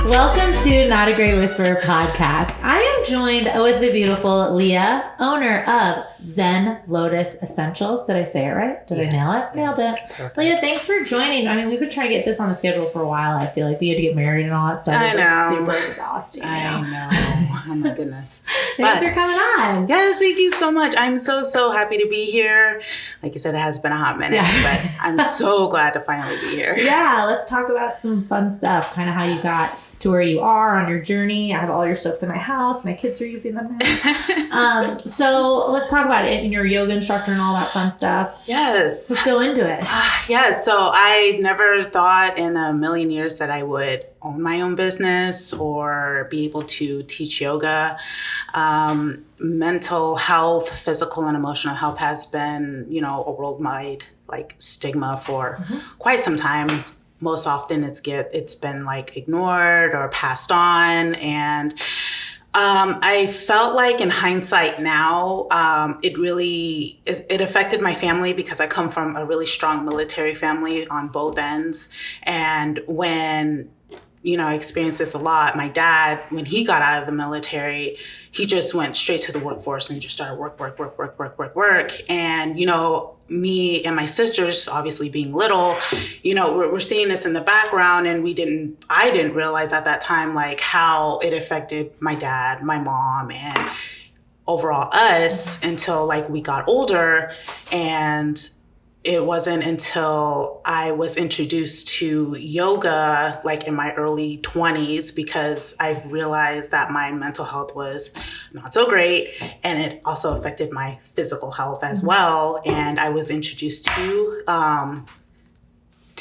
Welcome to Not a Great Whisperer podcast. I am joined with the beautiful Leah, owner of Zen Lotus Essentials. Did I say it right? Did I nail it? Nailed it. Perfect. Leah, thanks for joining. I mean, we've been trying to get this on the schedule for a while. I feel like we had to get married and all that stuff. I know. Like super exhausting. I know. Oh my goodness. Thanks for coming on. Yes, thank you so much. I'm so happy to be here. Like you said, it has been a hot minute, but I'm so glad to finally be here. Yeah, let's talk about some fun stuff. Kind of how you got to where you are on your journey. I have all your soaps in my house. My kids are using them now. So let's talk about it and your yoga instructor and all that fun stuff. Yes. Let's go into it. Yes. So I never thought in a million years that I would own my own business or be able to teach yoga. Mental health, physical and emotional health has been, a worldwide stigma for quite some time. Most often it's been ignored or passed on. And I felt like in hindsight now, it affected my family because I come from a really strong military family on both ends. And when, I experienced this a lot, my dad, when he got out of the military, he just went straight to the workforce and just started work. And, me and my sisters, obviously being little, we're seeing this in the background, and I didn't realize at that time, how it affected my dad, my mom, and overall us until we got older. And it wasn't until I was introduced to yoga, in my early 20s, because I realized that my mental health was not so great, and it also affected my physical health as well. And I was introduced to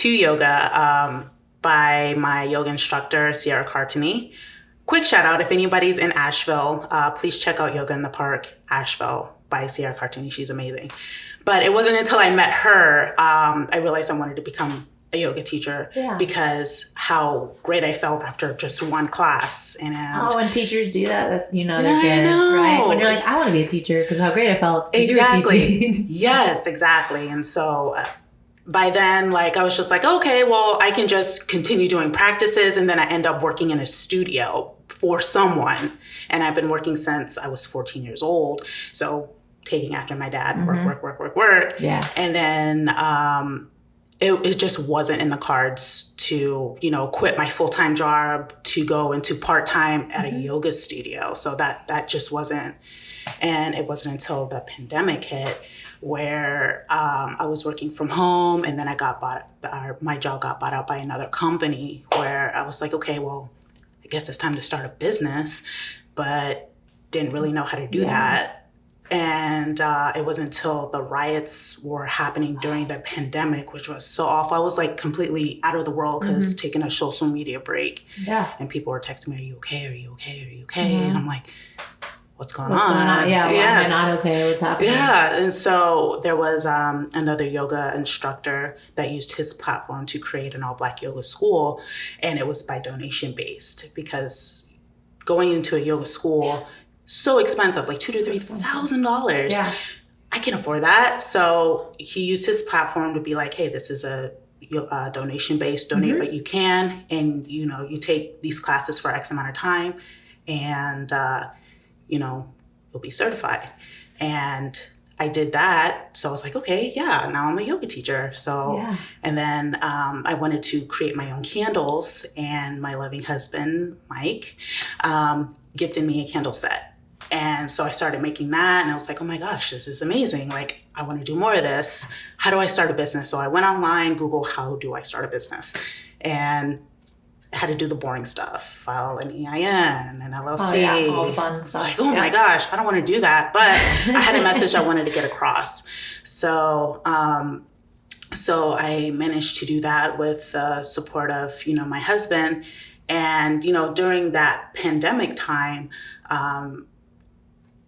yoga by my yoga instructor, Sierra Cartini. Quick shout out, if anybody's in Asheville, please check out Yoga in the Park, Asheville by Sierra Cartini. She's amazing. But it wasn't until I met her, I realized I wanted to become a yoga teacher because how great I felt after just one class. And when teachers do that, that's they're good, right? When you're like, I want to be a teacher because how great I felt. Exactly. Yes, exactly. And so by then, I was just like, okay, well, I can just continue doing practices, and then I end up working in a studio for someone. And I've been working since I was 14 years old. So taking after my dad, work. Yeah. And then it just wasn't in the cards to, quit my full-time job to go into part-time at a yoga studio. So that just wasn't. And it wasn't until the pandemic hit where I was working from home, and then my job got bought out by another company, where I was like, okay, well, I guess it's time to start a business, but didn't really know how to do that. And it wasn't until the riots were happening during the pandemic, which was so awful. I was completely out of the world because taking a social media break. Yeah. And people were texting me, are you okay? Are you okay? Are you okay? And I'm like, what's going on? Yeah, why am I not okay? What's happening? Yeah. And so there was another yoga instructor that used his platform to create an all-Black yoga school. And it was by donation based, because going into a yoga school, so expensive, $2,000 to $3,000. Yeah. I can afford that. So he used his platform to be like, hey, this is a donation based, donate what you can. And, you take these classes for X amount of time, and, you'll be certified. And I did that. So I was like, okay, yeah, now I'm a yoga teacher. So, and then I wanted to create my own candles, and my loving husband, Mike, gifted me a candle set. And so I started making that, and I was like, oh my gosh, this is amazing. I want to do more of this. How do I start a business? So I went online, Google, how do I start a business? And I had to do the boring stuff, file an EIN, an LLC. Oh, yeah, all the fun stuff. It's my gosh, I don't want to do that. But I had a message I wanted to get across. So I managed to do that with the support of, my husband. And, during that pandemic time,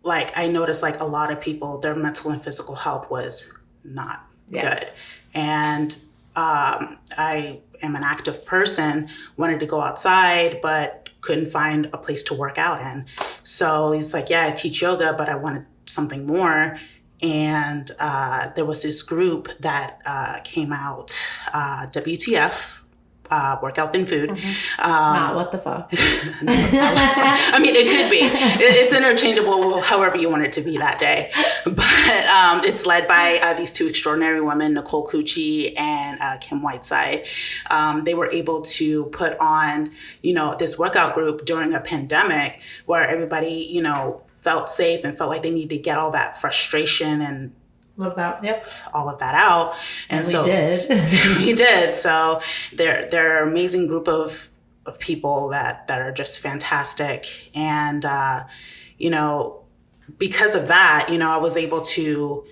I noticed a lot of people, their mental and physical health was not good. And I am an active person, wanted to go outside, but couldn't find a place to work out in. So he's like, yeah, I teach yoga, but I wanted something more. And there was this group that came out, WTF, workout than food. Not what the fuck. I mean, it could be. It's interchangeable however you want it to be that day. But it's led by these two extraordinary women, Nicole Cucci and Kim Whiteside. They were able to put on, this workout group during a pandemic where everybody, felt safe and felt like they needed to get all that frustration and Love that. Yep. all of that out. And so we did. We did. So they're an amazing group of people that are just fantastic. And, because of that, I was able to,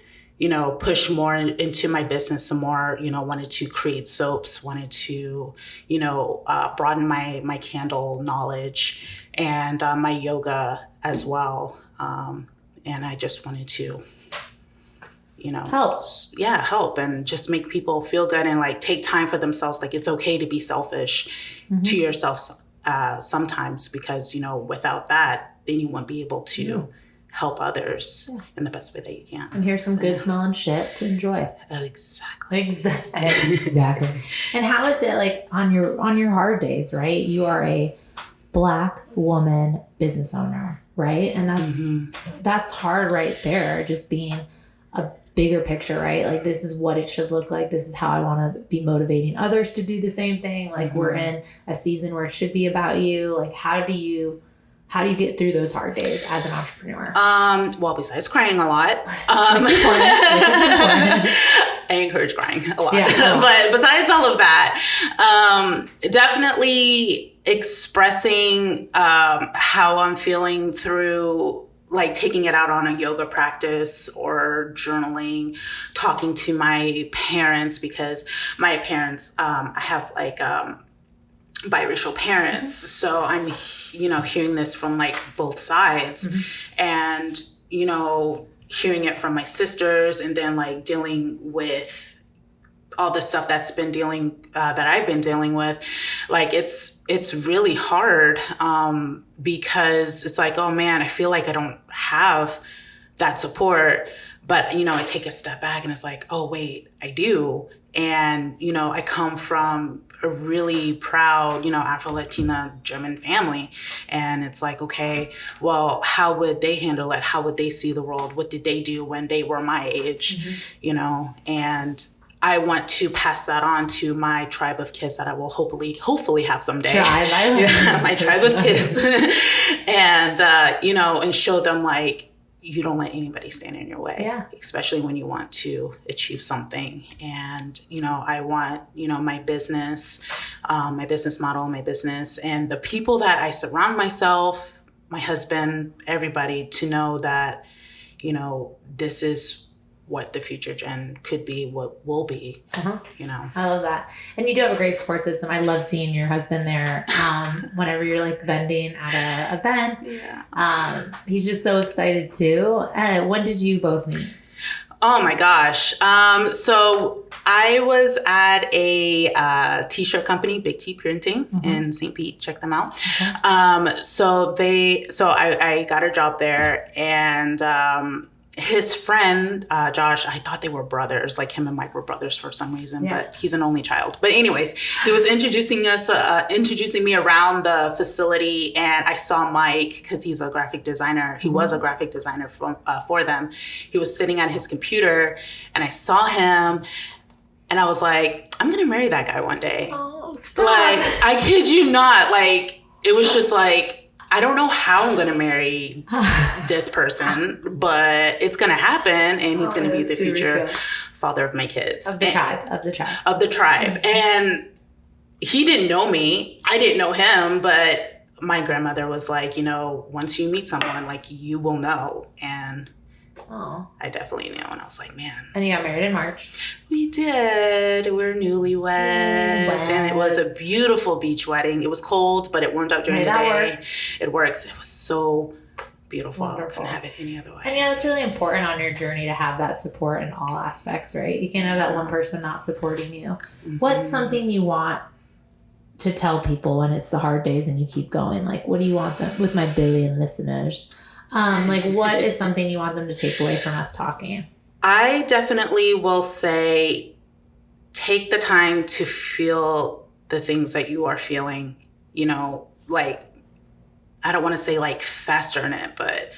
push more into my business some more, wanted to create soaps, wanted to, broaden my candle knowledge and my yoga as well. And I just wanted to, help and just make people feel good and like take time for themselves. Like it's okay to be selfish to yourself sometimes, because, without that, then you won't be able to help others in the best way that you can. And here's some good smelling shit to enjoy. Exactly. Exactly. And how is it like on your hard days, right? You are a Black woman business owner, right? And that's hard right there, just being a bigger picture, right? Like this is what it should look like. This is how I want to be motivating others to do the same thing. Like we're in a season where it should be about you. Like how do you get through those hard days as an entrepreneur? Well, besides crying a lot, which is important. I encourage crying a lot. Yeah, but besides all of that, definitely expressing how I'm feeling through like taking it out on a yoga practice or journaling, talking to my parents, because my parents, I have like biracial parents. So I'm, hearing this from like both sides and, hearing it from my sisters and then like dealing with all the stuff that I've been dealing with. Like it's really hard because it's like, oh man, I feel like I don't have that support. But, I take a step back and it's like, oh wait, I do. And, I come from a really proud, Afro-Latina German family. And it's like, okay, well, how would they handle it? How would they see the world? What did they do when they were my age? And I want to pass that on to my tribe of kids that I will hopefully have someday. My tribe of kids. And, and show them like, you don't let anybody stand in your way, especially when you want to achieve something. And, I want, my business model, my business, and the people that I surround myself, my husband, everybody, to know that, this is what the future gen could be, what will be, I love that. And you do have a great support system. I love seeing your husband there whenever you're like vending at an event. He's just so excited too. When did you both meet? Oh my gosh. So I was at a t-shirt company, Big T Printing in St. Pete. Check them out. So I got a job there, and his friend, Josh, I thought they were brothers, like him and Mike were brothers for some reason, but he's an only child. But anyways, he was introducing me around the facility, and I saw Mike, because he's a graphic designer. He was a graphic designer for them. He was sitting at his computer, and I saw him, and I was like, I'm going to marry that guy one day. Oh, stop. Like, I kid you not. Like, it was just like, I don't know how I'm going to marry this person, but it's going to happen, and he's going to be the future father of my kids. Of the tribe. And he didn't know me. I didn't know him, but my grandmother was like, once you meet someone, like, you will know. And I definitely knew, and I was like, man. And you got married in March. We did. We're newlyweds, and it was a beautiful beach wedding. It was cold, but it warmed up during the day. It works. It was so beautiful. Wonderful. I couldn't have it any other way. And it's really important on your journey to have that support in all aspects, right? You can't have that one person not supporting you. What's something you want to tell people when it's the hard days and you keep going? Like, what do you want them, with my billion listeners? Like, what is something you want them to take away from us talking? I definitely will say take the time to feel the things that you are feeling, like, I don't want to say like fester in it, but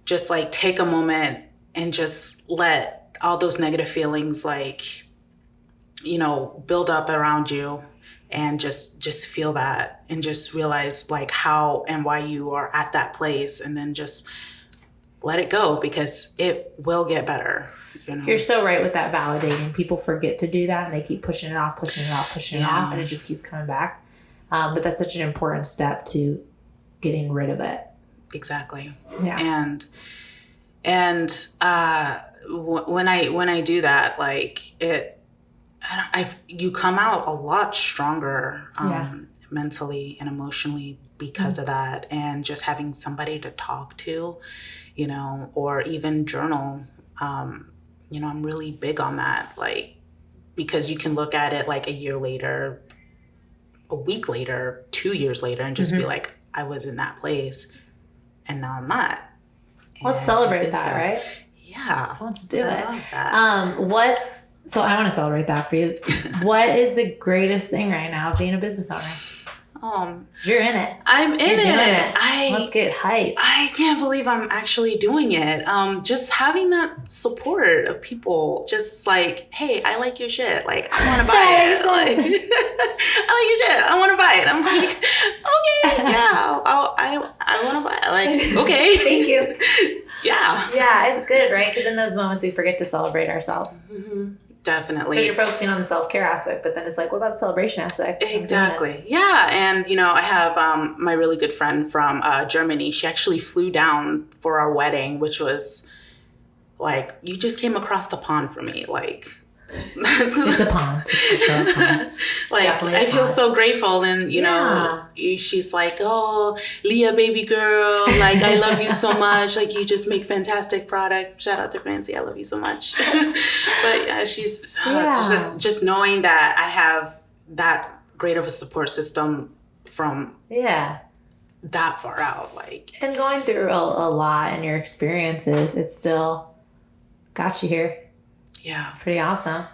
just like take a moment and just let all those negative feelings like, build up around you, and just feel that and just realize like how and why you are at that place, and then just let it go, because it will get better. You're so right with that validating. People forget to do that and they keep pushing it off, and it just keeps coming back. But that's such an important step to getting rid of it. Exactly. Yeah. And when I do that, like you come out a lot stronger mentally and emotionally because of that, and just having somebody to talk to, or even journal. I'm really big on that, like, because you can look at it like a year later, a week later, 2 years later, and just be like, I was in that place and now I'm not. Let's celebrate that, right? Yeah. Let's do it. I love that. So I want to celebrate that for you. What is the greatest thing right now of being a business owner? You're in it. I'm in it. Let's get hype. I can't believe I'm actually doing it. Just having that support of people, just like, hey, I like your shit. Like, I want to buy it. Like, I like your shit. I want to buy it. I'm like, okay, yeah, I want to buy it. Like, okay, thank you. Yeah, it's good, right? Because in those moments we forget to celebrate ourselves. Mm-hmm. Definitely. Because you're focusing on the self-care aspect, but then it's like, what about the celebration aspect? Exactly. Yeah. And, I have my really good friend from Germany. She actually flew down for our wedding, which was like, you just came across the pond for me. Like, it's a pond. It's a pond. Like, I feel so grateful. And, she's like, oh, Leah, baby girl, like, I love you so much. Like, you just make fantastic product. Shout out to Francie. I love you so much. But yeah, she's just knowing that I have that great of a support system from that far out. Like, and going through a lot in your experiences, it's still got you here. Yeah. It's pretty awesome.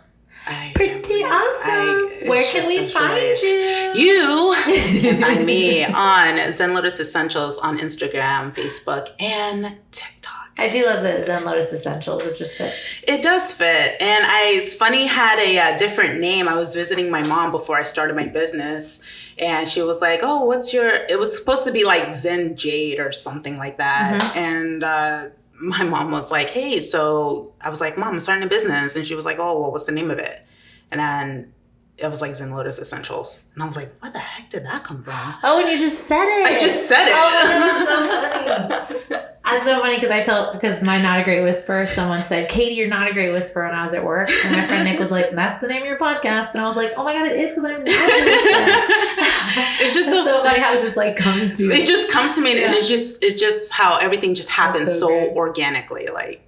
Pretty awesome. Where can we find you? You can find me on Zen Lotus Essentials on Instagram, Facebook, and TikTok. I do love the Zen Lotus Essentials. It just fits. It does fit. And it's funny, had a different name. I was visiting my mom before I started my business. And she was like, oh, it was supposed to be like Zen Jade or something like that. Mm-hmm. And my mom was like, hey, so I was like, Mom, I'm starting a business. And she was like, oh, well, what's the name of it? And then it was like Zen Lotus Essentials. And I was like, what the heck did that come from? Oh, and you just said it. I just said it. Oh, that's so funny. That's so funny because my Not a Great Whisperer, someone said, Katie, you're not a great whisperer when I was at work. And my friend Nick was like, that's the name of your podcast. And I was like, oh my God, it is, because I'm not a whisperer. It's just so funny how it just like comes to you. It just comes to me, and it's just how everything just happens so organically. Like,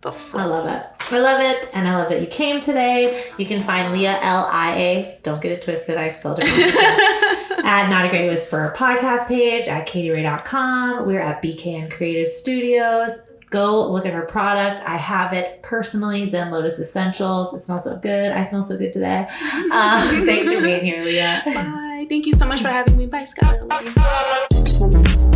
I love it. I love it. And I love that you came today. You can find Leah, Lia. Don't get it twisted. I spelled it wrong. At Not a Great Whisperer podcast page, at katieray.com. We're at BKN Creative Studios. Go look at her product. I have it personally, Zen Lotus Essentials. It smells so good. I smell so good today. Thanks for being here, Leah. Bye. Thank you so much for having me. Bye, Scott. I love you.